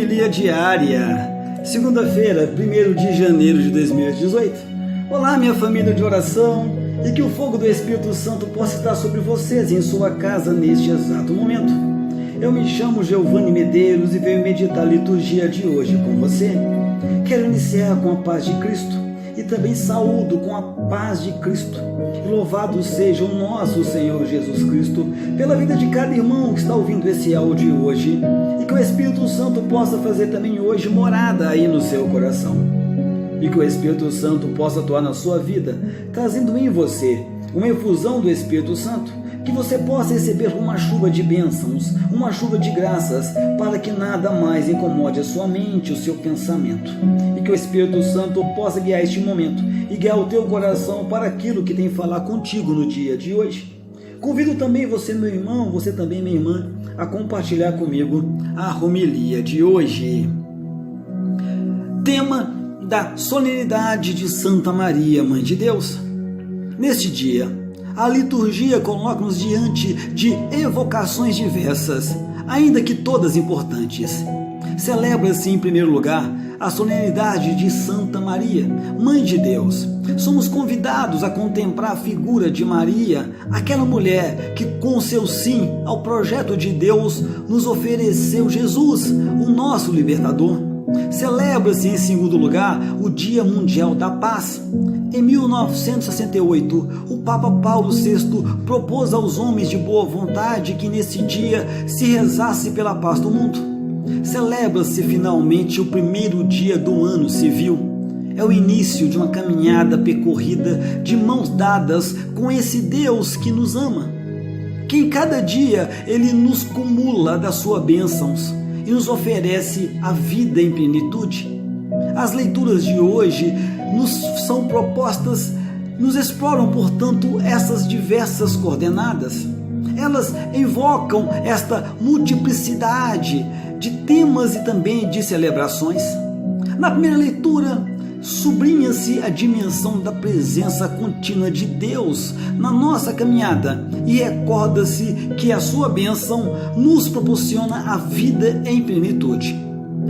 Homilia diária, segunda-feira, 1º de janeiro de 2018. Olá, minha família de oração, e que o fogo do Espírito Santo possa estar sobre vocês e em sua casa neste exato momento. Eu me chamo Giovanni Medeiros e venho meditar a liturgia de hoje com você. Quero iniciar com a paz de Cristo e também saúdo com a paz de Cristo. E louvado seja o nosso Senhor Jesus Cristo pela vida de cada irmão que está ouvindo esse áudio hoje, e que o Espírito Santo possa fazer também hoje morada aí no seu coração, e que o Espírito Santo possa atuar na sua vida, trazendo em você uma efusão do Espírito Santo, que você possa receber uma chuva de bênçãos, uma chuva de graças, para que nada mais incomode a sua mente, o seu pensamento, e que o Espírito Santo possa guiar este momento e guiar o teu coração para aquilo que tem que falar contigo no dia de hoje. Convido também você, meu irmão, você também, minha irmã, a compartilhar comigo a homilia de hoje. Tema da solenidade de Santa Maria, Mãe de Deus. Neste dia, a liturgia coloca-nos diante de evocações diversas, ainda que todas importantes. Celebra-se, em primeiro lugar, a solenidade de Santa Maria, Mãe de Deus. Somos convidados a contemplar a figura de Maria, aquela mulher que, com seu sim ao projeto de Deus, nos ofereceu Jesus, o nosso libertador. Celebra-se, em segundo lugar, o Dia Mundial da Paz. Em 1968, o Papa Paulo VI propôs aos homens de boa vontade que nesse dia se rezasse pela paz do mundo. Celebra-se finalmente o primeiro dia do ano civil. É o início de uma caminhada percorrida de mãos dadas com esse Deus que nos ama, que em cada dia Ele nos cumula das suas bênçãos e nos oferece a vida em plenitude. As leituras de hoje nos são propostas, nos exploram, portanto, essas diversas coordenadas. Elas invocam esta multiplicidade de temas e também de celebrações. Na primeira leitura, sublinha-se a dimensão da presença contínua de Deus na nossa caminhada e recorda-se que a sua bênção nos proporciona a vida em plenitude.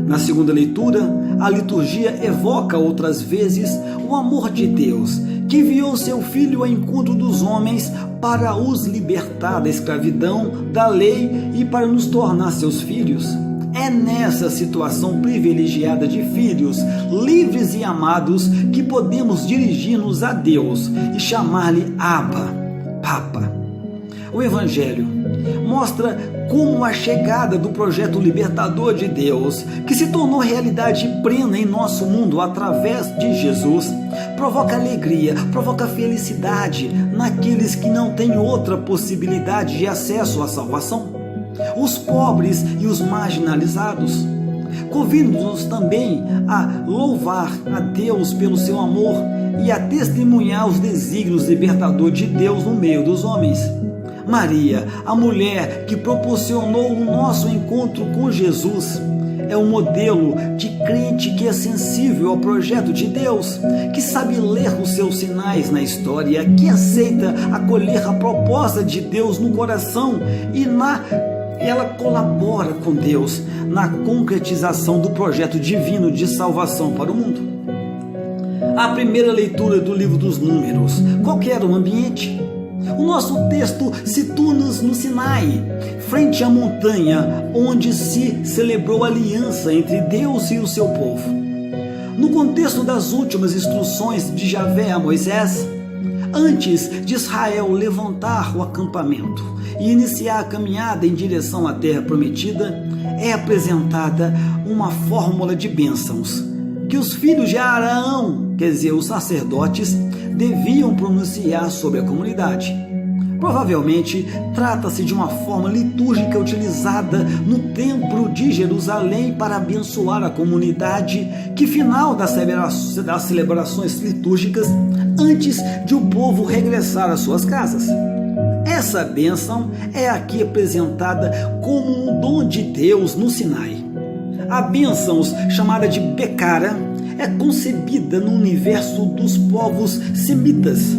Na segunda leitura, a liturgia evoca outras vezes o amor de Deus, que enviou seu Filho ao encontro dos homens para os libertar da escravidão, da lei e para nos tornar seus filhos. É nessa situação privilegiada de filhos, livres e amados, que podemos dirigir-nos a Deus e chamar-lhe Abba, Papa. O Evangelho mostra como a chegada do projeto libertador de Deus, que se tornou realidade plena em nosso mundo através de Jesus, provoca alegria, provoca felicidade naqueles que não têm outra possibilidade de acesso à salvação, os pobres e os marginalizados. Convido-nos também a louvar a Deus pelo seu amor e a testemunhar os desígnios libertadores de Deus no meio dos homens. Maria, a mulher que proporcionou o nosso encontro com Jesus, é um modelo de crente que é sensível ao projeto de Deus, que sabe ler os seus sinais na história, que aceita acolher a proposta de Deus no coração e ela colabora com Deus na concretização do projeto divino de salvação para o mundo. A primeira leitura do livro dos Números, qual que era o ambiente? O nosso texto situa-nos no Sinai, frente à montanha onde se celebrou a aliança entre Deus e o seu povo. No contexto das últimas instruções de Javé a Moisés, antes de Israel levantar o acampamento e iniciar a caminhada em direção à terra prometida, é apresentada uma fórmula de bênçãos que os filhos de Arão, quer dizer, os sacerdotes, deviam pronunciar sobre a comunidade. Provavelmente trata-se de uma forma litúrgica utilizada no templo de Jerusalém para abençoar a comunidade, que final das celebrações litúrgicas, antes de o povo regressar às suas casas. Essa bênção é aqui apresentada como um dom de Deus no Sinai. A bênção, chamada de Becara, é concebida no universo dos povos semitas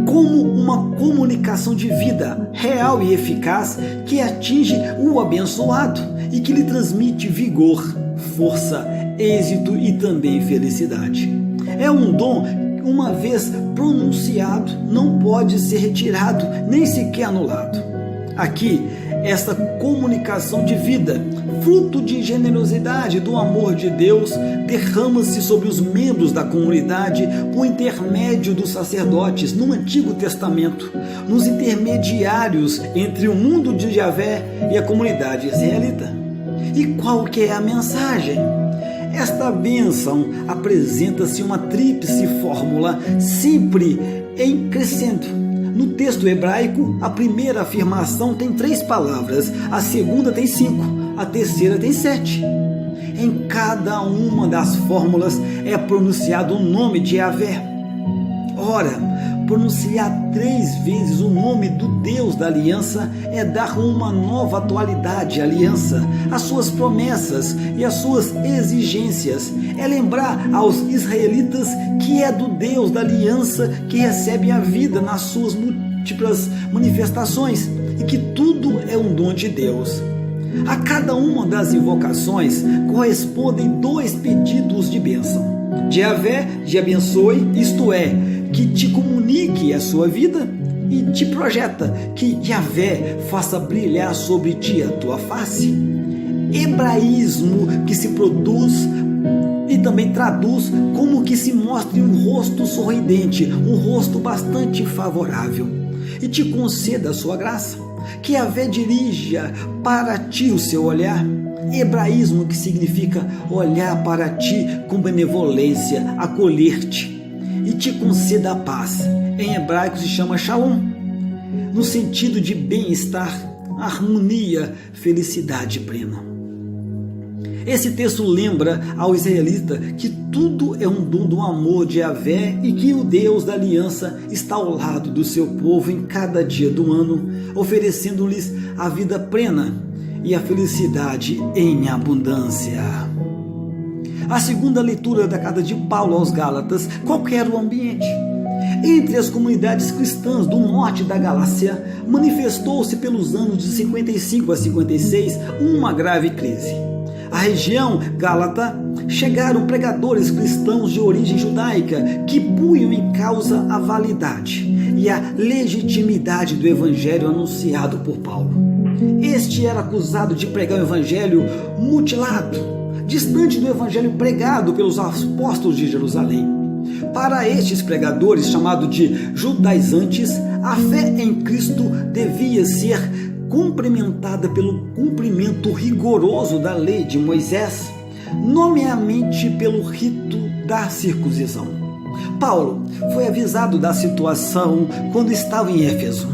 como uma comunicação de vida real e eficaz que atinge o abençoado e que lhe transmite vigor, força, êxito e também felicidade. É um dom, uma vez pronunciado, não pode ser retirado, nem sequer anulado. Aqui, essa comunicação de vida, fruto de generosidade do amor de Deus, derrama-se sobre os membros da comunidade por intermédio dos sacerdotes no Antigo Testamento, nos intermediários entre o mundo de Javé e a comunidade israelita. E qual que é a mensagem? Esta bênção apresenta-se uma tríplice fórmula, sempre em crescendo. No texto hebraico, a primeira afirmação tem 3 palavras, a segunda tem 5, a terceira tem 7. Em cada uma das fórmulas é pronunciado o nome de Yahvé. Ora, pronunciar 3 vezes o nome do Deus da aliança é dar uma nova atualidade à aliança, às suas promessas e às suas exigências. É lembrar aos israelitas que é do Deus da aliança que recebe a vida nas suas múltiplas manifestações e que tudo é um dom de Deus. A cada uma das invocações correspondem 2 pedidos de bênção. De Yahvé, te abençoe, isto é, que te comunique a sua vida, e te projeta que Yahvé faça brilhar sobre ti a tua face. Hebraísmo que se produz e também traduz como que se mostre um rosto sorridente, um rosto bastante favorável, e te conceda a sua graça, que Yahvé dirija para ti o seu olhar. Hebraísmo que significa olhar para ti com benevolência, acolher-te e te conceda a paz. Em hebraico se chama Shalom, no sentido de bem-estar, harmonia, felicidade plena. Esse texto lembra ao israelita que tudo é um dom do amor de Yahvé e que o Deus da aliança está ao lado do seu povo em cada dia do ano, oferecendo-lhes a vida plena e a felicidade em abundância. A segunda leitura da carta de Paulo aos Gálatas, qual era o ambiente? Entre as comunidades cristãs do norte da Galácia, manifestou-se pelos anos de 55 a 56 uma grave crise. A região gálata chegaram pregadores cristãos de origem judaica que punham em causa a validade e a legitimidade do evangelho anunciado por Paulo. Este era acusado de pregar o evangelho mutilado, distante do evangelho pregado pelos apóstolos de Jerusalém. Para estes pregadores, chamados de judaizantes, a fé em Cristo devia ser complementada pelo cumprimento rigoroso da lei de Moisés, nomeadamente pelo rito da circuncisão. Paulo foi avisado da situação quando estava em Éfeso.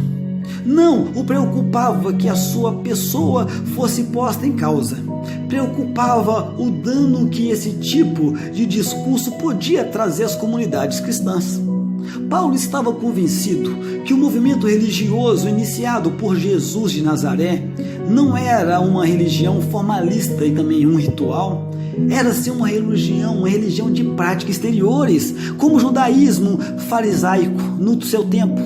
Não o preocupava que a sua pessoa fosse posta em causa. Preocupava o dano que esse tipo de discurso podia trazer às comunidades cristãs. Paulo estava convencido que o movimento religioso iniciado por Jesus de Nazaré não era uma religião formalista e também um ritual, era sim uma religião de práticas exteriores, como o judaísmo farisaico no seu tempo,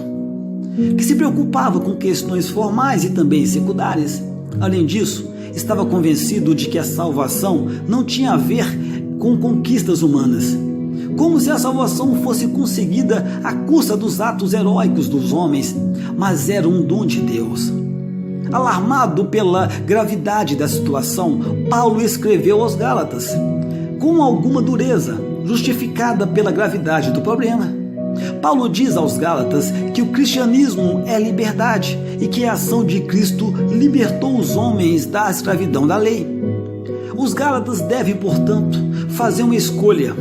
que se preocupava com questões formais e também secundárias. Além disso, estava convencido de que a salvação não tinha a ver com conquistas humanas, como se a salvação fosse conseguida à custa dos atos heróicos dos homens, mas era um dom de Deus. Alarmado pela gravidade da situação, Paulo escreveu aos Gálatas, com alguma dureza, justificada pela gravidade do problema. Paulo diz aos Gálatas que o cristianismo é liberdade e que a ação de Cristo libertou os homens da escravidão da lei. Os Gálatas devem, portanto, fazer uma escolha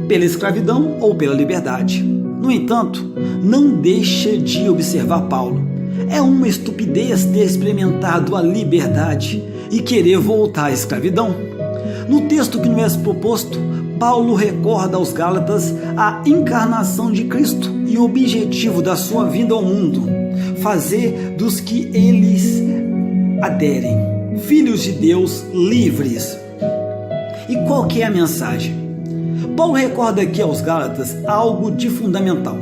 pela escravidão ou pela liberdade. No entanto, não deixa de observar Paulo. É uma estupidez ter experimentado a liberdade e querer voltar à escravidão. No texto que nos é proposto, Paulo recorda aos Gálatas a encarnação de Cristo e o objetivo da sua vinda ao mundo, fazer dos que eles aderem filhos de Deus livres. E qual que é a mensagem? Paulo recorda aqui aos Gálatas algo de fundamental.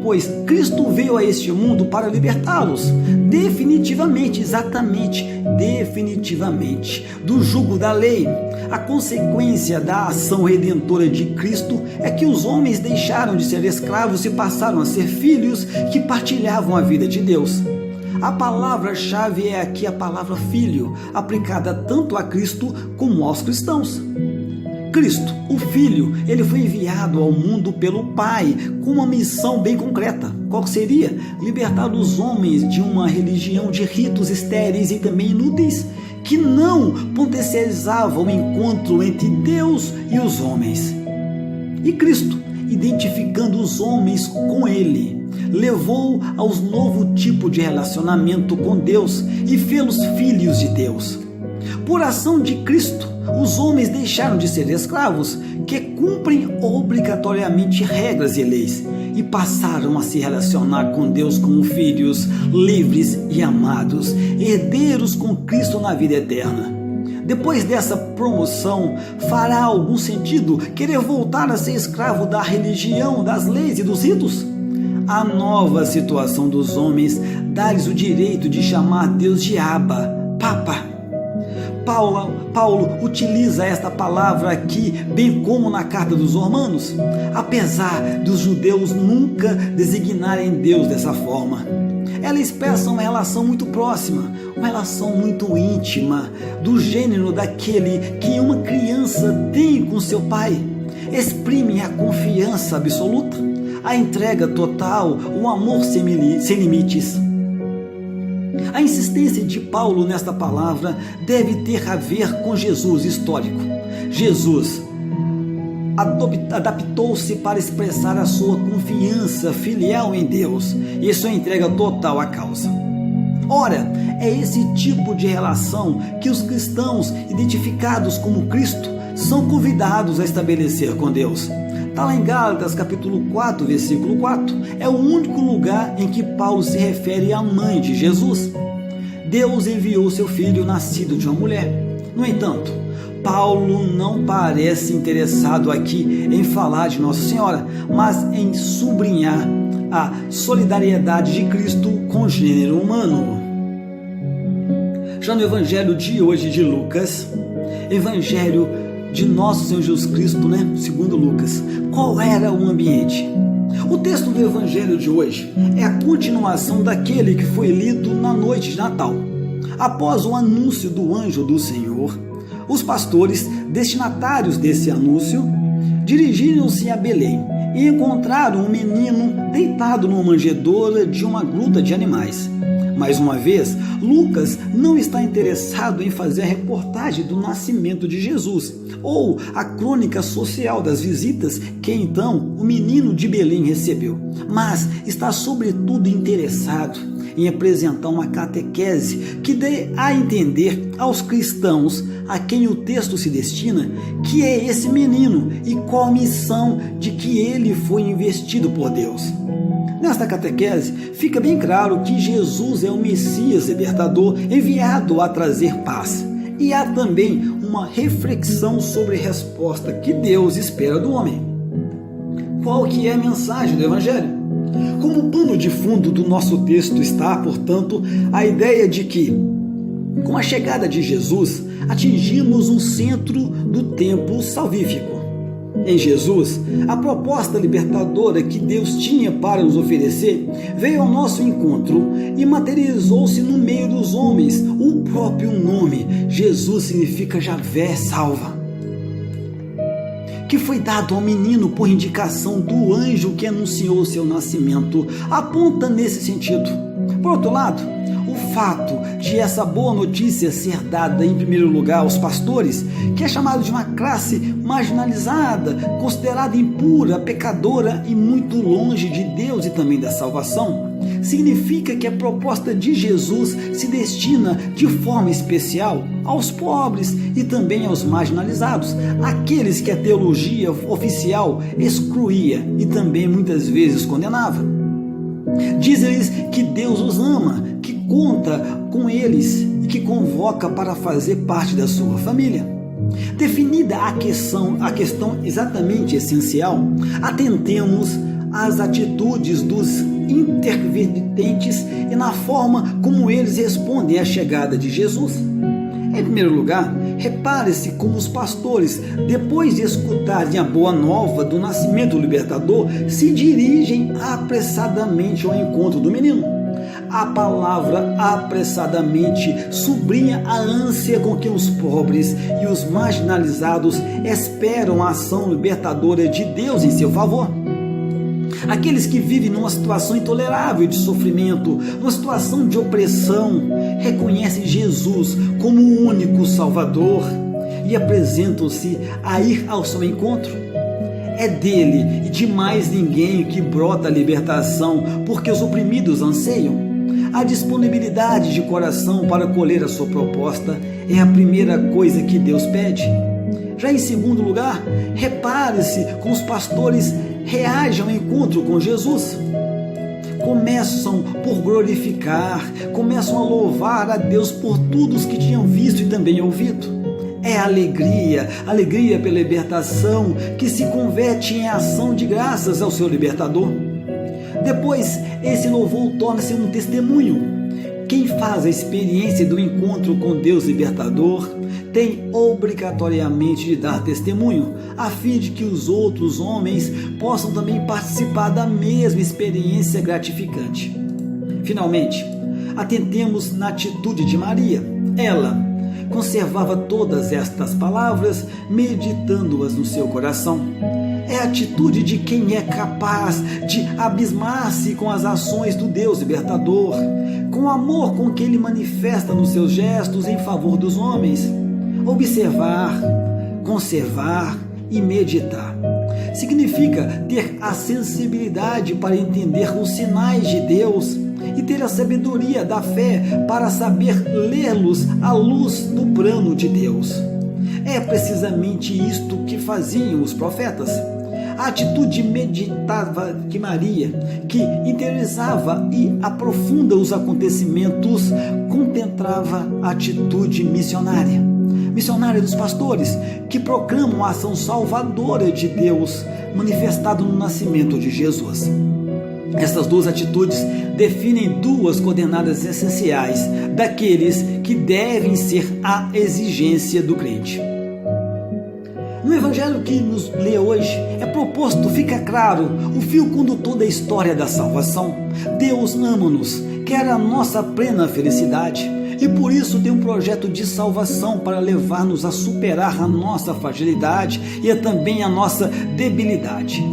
pois Cristo veio a este mundo para libertá-los definitivamente, exatamente, definitivamente, do jugo da lei. A consequência da ação redentora de Cristo é que os homens deixaram de ser escravos e passaram a ser filhos que partilhavam a vida de Deus. A palavra-chave é aqui a palavra filho, aplicada tanto a Cristo como aos cristãos. Cristo, o Filho, ele foi enviado ao mundo pelo Pai com uma missão bem concreta. Qual seria? Libertar os homens de uma religião de ritos estéreis e também inúteis, que não potencializavam o encontro entre Deus e os homens. E Cristo, identificando os homens com Ele, levou aos novo tipo de relacionamento com Deus e fê-los filhos de Deus. Por ação de Cristo, os homens deixaram de ser escravos, que cumprem obrigatoriamente regras e leis, e passaram a se relacionar com Deus como filhos, livres e amados, herdeiros com Cristo na vida eterna. Depois dessa promoção, fará algum sentido querer voltar a ser escravo da religião, das leis e dos ritos? A nova situação dos homens dá-lhes o direito de chamar Deus de Abba, Papa. Paulo utiliza esta palavra aqui, bem como na carta dos Romanos, apesar dos judeus nunca designarem Deus dessa forma. Ela expressa uma relação muito próxima, uma relação muito íntima, do gênero daquele que uma criança tem com seu pai. Exprime a confiança absoluta, a entrega total, o amor sem limites. A insistência de Paulo nesta palavra deve ter a ver com Jesus histórico. Jesus adaptou-se para expressar a sua confiança filial em Deus e sua entrega total à causa. Ora, é esse tipo de relação que os cristãos identificados como Cristo são convidados a estabelecer com Deus. Está lá em Gálatas capítulo 4, versículo 4. É o único lugar em que Paulo se refere à mãe de Jesus. Deus enviou seu filho nascido de uma mulher. No entanto, Paulo não parece interessado aqui em falar de Nossa Senhora, mas em sublinhar a solidariedade de Cristo com o gênero humano. Já no Evangelho de hoje de Lucas, Evangelho de Nosso Senhor Jesus Cristo, segundo Lucas, qual era o ambiente? O texto do Evangelho de hoje é a continuação daquele que foi lido na noite de Natal. Após o anúncio do anjo do Senhor, os pastores, destinatários desse anúncio, dirigiram-se a Belém e encontraram um menino deitado numa manjedoura de uma gruta de animais. Mais uma vez, Lucas não está interessado em fazer a reportagem do nascimento de Jesus ou a crônica social das visitas que então o menino de Belém recebeu, mas está sobretudo interessado em apresentar uma catequese que dê a entender aos cristãos a quem o texto se destina que é esse menino e qual a missão de que ele foi investido por Deus. Nesta catequese, fica bem claro que Jesus é o Messias libertador enviado a trazer paz. E há também uma reflexão sobre a resposta que Deus espera do homem. Qual que é a mensagem do Evangelho? Como pano de fundo do nosso texto está, portanto, a ideia de que, com a chegada de Jesus, atingimos um centro do tempo salvífico. Em Jesus, a proposta libertadora que Deus tinha para nos oferecer veio ao nosso encontro e materializou-se no meio dos homens. O próprio nome, Jesus, significa Javé salva, que foi dado ao menino por indicação do anjo que anunciou seu nascimento, aponta nesse sentido. Por outro lado, o fato de essa boa notícia ser dada em primeiro lugar aos pastores, que é chamado de uma classe marginalizada, considerada impura, pecadora e muito longe de Deus e também da salvação, significa que a proposta de Jesus se destina de forma especial aos pobres e também aos marginalizados, aqueles que a teologia oficial excluía e também muitas vezes condenava. Diz-lhes que Deus os ama, que conta com eles e que convoca para fazer parte da sua família. Definida a questão exatamente essencial, atentemos às atitudes dos intervenientes e na forma como eles respondem à chegada de Jesus. Em primeiro lugar, repare-se como os pastores, depois de escutarem a boa nova do nascimento do libertador, se dirigem apressadamente ao encontro do menino. A palavra apressadamente sublinha a ânsia com que os pobres e os marginalizados esperam a ação libertadora de Deus em seu favor. Aqueles que vivem numa situação intolerável de sofrimento, numa situação de opressão, reconhecem Jesus como o único Salvador e apresentam-se a ir ao seu encontro. É dele e de mais ninguém que brota a libertação, porque os oprimidos anseiam. A disponibilidade de coração para acolher a sua proposta é a primeira coisa que Deus pede. Já em segundo lugar, repare-se como os pastores reagem ao encontro com Jesus. Começam por glorificar, começam a louvar a Deus por tudo os que tinham visto e também ouvido. É alegria pela libertação que se converte em ação de graças ao seu libertador. Depois, esse louvor torna-se um testemunho. Quem faz a experiência do encontro com Deus libertador tem obrigatoriamente de dar testemunho, a fim de que os outros homens possam também participar da mesma experiência gratificante. Finalmente, atentemos na atitude de Maria. Ela conservava todas estas palavras, meditando-as no seu coração. É a atitude de quem é capaz de abismar-se com as ações do Deus libertador, com o amor com que ele manifesta nos seus gestos em favor dos homens. Observar, conservar e meditar significa ter a sensibilidade para entender os sinais de Deus e ter a sabedoria da fé para saber lê-los à luz do plano de Deus. É precisamente isto que faziam os profetas. A atitude meditativa de Maria, que interiorizava e aprofunda os acontecimentos, contemplava a atitude missionária dos pastores, que proclamam a ação salvadora de Deus, manifestado no nascimento de Jesus. Estas duas atitudes definem duas coordenadas essenciais daqueles que devem ser a exigência do crente. No evangelho que nos lê hoje, é proposto, fica claro, o fio condutor da história da salvação. Deus ama-nos, quer a nossa plena felicidade e por isso tem um projeto de salvação para levar-nos a superar a nossa fragilidade e também a nossa debilidade.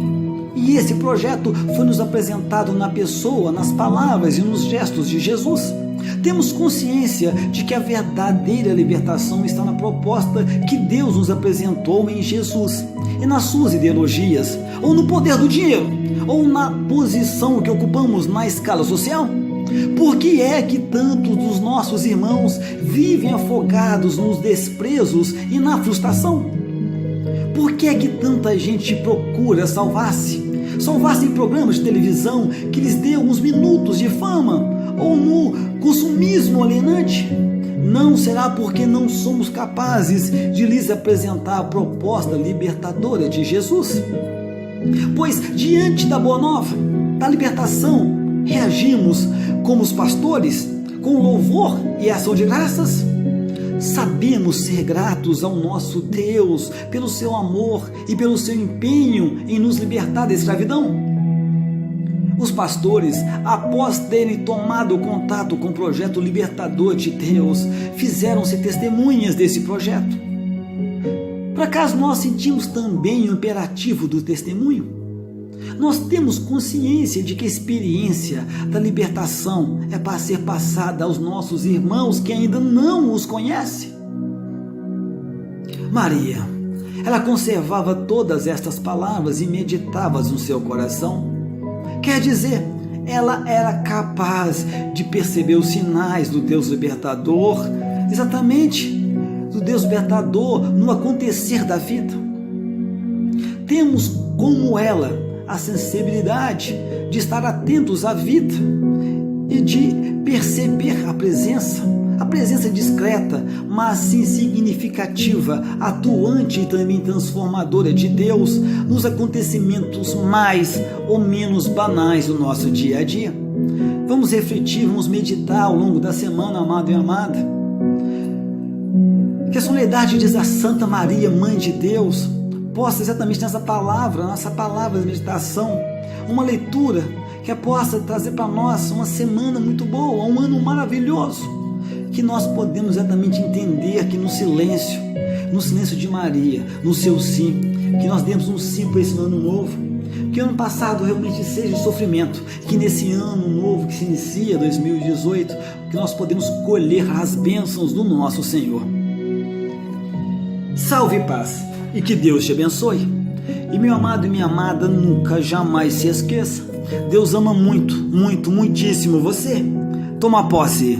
E esse projeto foi nos apresentado na pessoa, nas palavras e nos gestos de Jesus. Temos consciência de que a verdadeira libertação está na proposta que Deus nos apresentou em Jesus e nas suas ideologias, ou no poder do dinheiro, ou na posição que ocupamos na escala social. Por que é que tantos dos nossos irmãos vivem afogados nos desprezos e na frustração? Por que é que tanta gente procura salvar-se em programas de televisão que lhes dê alguns minutos de fama, ou no consumismo alienante? Não será porque não somos capazes de lhes apresentar a proposta libertadora de Jesus? Pois, diante da boa nova, da libertação, reagimos como os pastores, com louvor e ação de graças? Sabemos ser gratos ao nosso Deus pelo seu amor e pelo seu empenho em nos libertar da escravidão? Os pastores, após terem tomado contato com o projeto libertador de Deus, fizeram-se testemunhas desse projeto. Por acaso nós sentimos também o imperativo do testemunho? Nós temos consciência de que a experiência da libertação é para ser passada aos nossos irmãos que ainda não os conhecem. Maria, ela conservava todas estas palavras e meditava-as no seu coração. Quer dizer, ela era capaz de perceber os sinais do Deus libertador, exatamente do Deus libertador no acontecer da vida. Temos como ela a sensibilidade de estar atentos à vida e de perceber a presença, A presença discreta, mas sim significativa, atuante e também transformadora de Deus nos acontecimentos mais ou menos banais do nosso dia a dia. Vamos refletir, vamos meditar ao longo da semana, amado e amada. Que a solenidade diz a Santa Maria, Mãe de Deus, possa exatamente nessa palavra, nossa palavra de meditação, uma leitura que possa trazer para nós uma semana muito boa, um ano maravilhoso, que nós podemos exatamente entender que no silêncio de Maria, no seu sim, que nós demos um sim para esse ano novo, que o ano passado realmente seja de sofrimento, que nesse ano novo que se inicia, 2018, que nós podemos colher as bênçãos do nosso Senhor. Salve e paz, e que Deus te abençoe. E meu amado e minha amada, nunca, jamais se esqueça, Deus ama muito, muito, muitíssimo você. Toma posse.